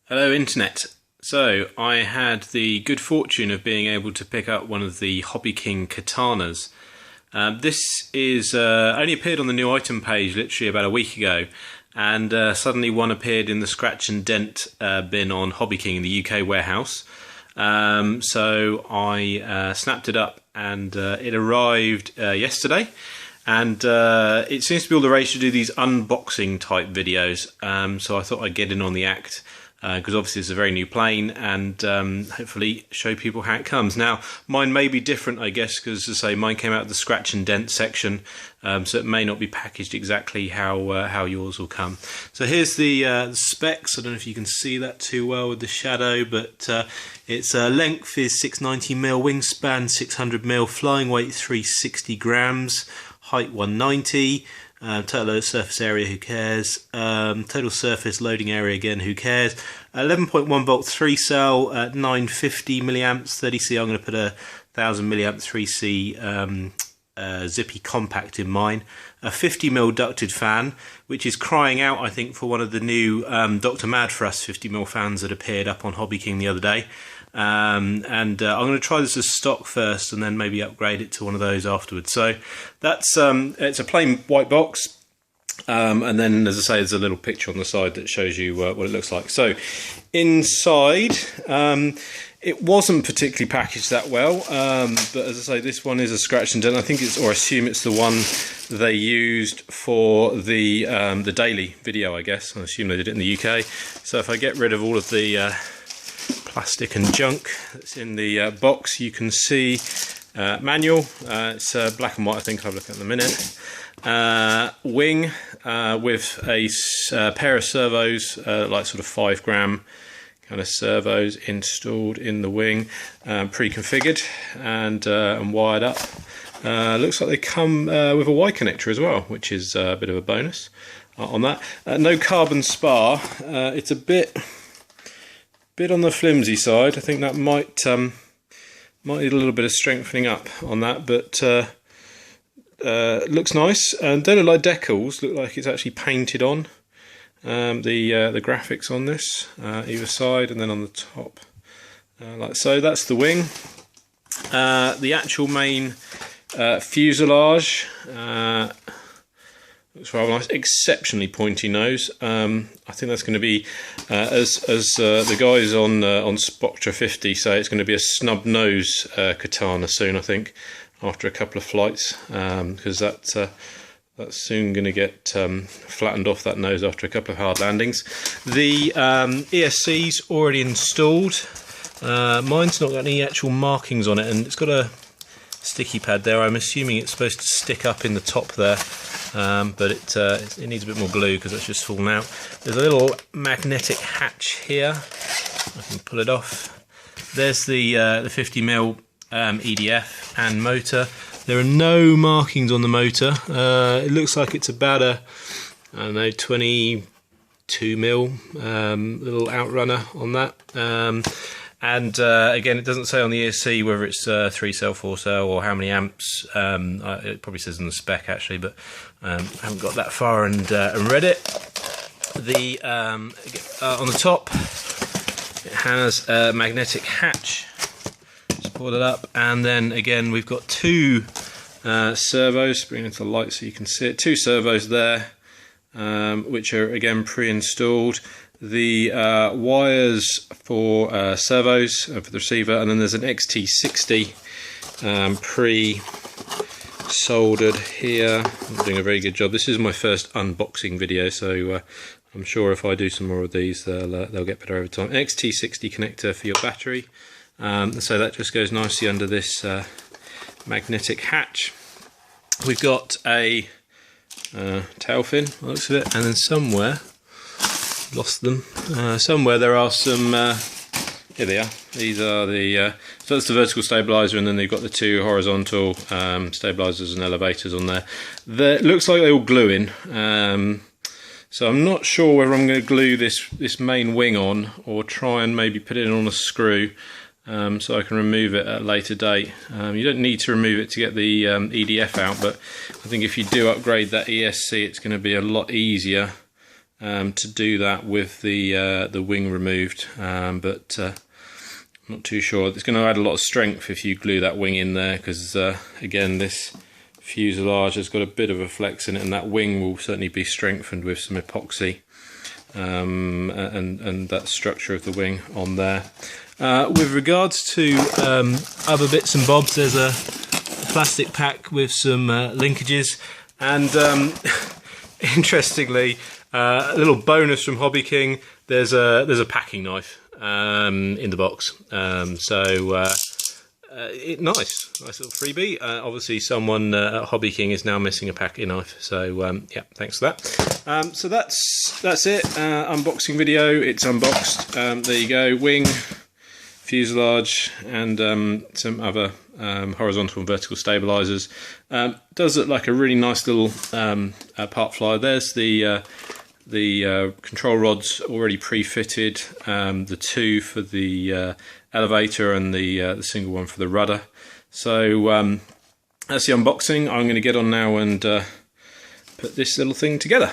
Hello Internet. So I had the good fortune of being able to pick up one of the Hobbyking Katanas. This is only appeared on the new item page literally about a week ago, and suddenly one appeared in the scratch and dent bin on Hobbyking in the UK warehouse. So I snapped it up and it arrived yesterday. And it seems to be all the rage to do these unboxing type videos, so I thought I'd get in on the act, because obviously it's a very new plane, and hopefully show people how it comes. Now, mine may be different, I guess, because as I say, mine came out of the scratch and dent section, so it may not be packaged exactly how yours will come. So here's the specs. I don't know if you can see that too well with the shadow, but its length is 690mm, wingspan 600mm, flying weight 360 grams, height 190, total surface area, who cares, total surface loading area, again, who cares, 11.1 volt 3 cell at 950 milliamps, 30C, I'm going to put a 1000 milliamp 3C zippy compact in mine, a 50mm ducted fan, which is crying out, I think, for one of the new Dr. Mad for Us 50mm fans that appeared up on Hobbyking the other day. I'm going to try this as stock first and then maybe upgrade it to one of those afterwards. So that's it's a plain white box, and then, as I say, there's a little picture on the side that shows you what it looks like. So inside, it wasn't particularly packaged that well, but as I say, this one is a scratch and dent. I think it's, or assume it's the one they used for the daily video, I guess. I assume they did it in the UK. So if I get rid of all of the plastic and junk that's in the box, you can see manual. It's black and white, I think. I'll have a look at it in a minute. Wing with a pair of servos, like sort of 5-gram kind of servos installed in the wing, pre-configured and wired up. Looks like they come with a Y connector as well, which is a bit of a bonus on that. No carbon spar. It's a bit on the flimsy side. I think that might need a little bit of strengthening up on that, but looks nice. And don't look like decals. Look like it's actually painted on. The graphics on this, either side and then on the top, like so. That's the wing. The actual main fuselage looks rather nice. Exceptionally pointy nose. I think that's going to be, as the guys on Spoctra 50 say, it's going to be a snub nose Katana soon, I think, after a couple of flights, because that's soon going to get flattened off, that nose, after a couple of hard landings. The ESC's already installed. Mine's not got any actual markings on it, and it's got a sticky pad there. I'm assuming it's supposed to stick up in the top there, but it needs a bit more glue because it's just fallen out. There's a little magnetic hatch here. I can pull it off. There's the 50mm EDF and motor. There are no markings on the motor. It looks like it's about a, I don't know, 22mm little outrunner on that. And again, it doesn't say on the ESC whether it's 3-cell, 4-cell, or how many amps. It probably says in the spec actually, but I haven't got that far and read it. The on the top, it has a magnetic hatch. Just pull it up, and then again we've got two servos. Bring it into the light so you can see it. Two servos there, which are again pre-installed. The wires for servos for the receiver, and then there's an XT60 pre-soldered here. I'm doing a very good job. This is my first unboxing video, so I'm sure if I do some more of these, they'll get better over time. An XT60 connector for your battery, so that just goes nicely under this magnetic hatch. We've got a tail fin, looks of it, and then somewhere, lost them, somewhere there are some, here they are. These are the, so that's the vertical stabilizer, and then they've got the two horizontal stabilizers and elevators on there. It looks like they all glue in, so I'm not sure whether I'm going to glue this main wing on, or try and maybe put it in on a screw, so I can remove it at a later date. You don't need to remove it to get the EDF out, but I think if you do upgrade that ESC, it's going to be a lot easier to do that with the wing removed, but I'm not too sure. It's going to add a lot of strength if you glue that wing in there, because again, this fuselage has got a bit of a flex in it, and that wing will certainly be strengthened with some epoxy and that structure of the wing on there. With regards to other bits and bobs, there's a plastic pack with some linkages, and interestingly, a little bonus from Hobbyking, there's a packing knife in the box. Nice little freebie. Obviously someone at Hobbyking is now missing a packing knife, so yeah, thanks for that. So that's it. Unboxing video. It's unboxed. There you go. Wing, fuselage, and some other horizontal and vertical stabilizers. Does look like a really nice little part flyer. There's the control rods already pre-fitted, the two for the elevator and the single one for the rudder. So that's the unboxing. I'm going to get on now and put this little thing together.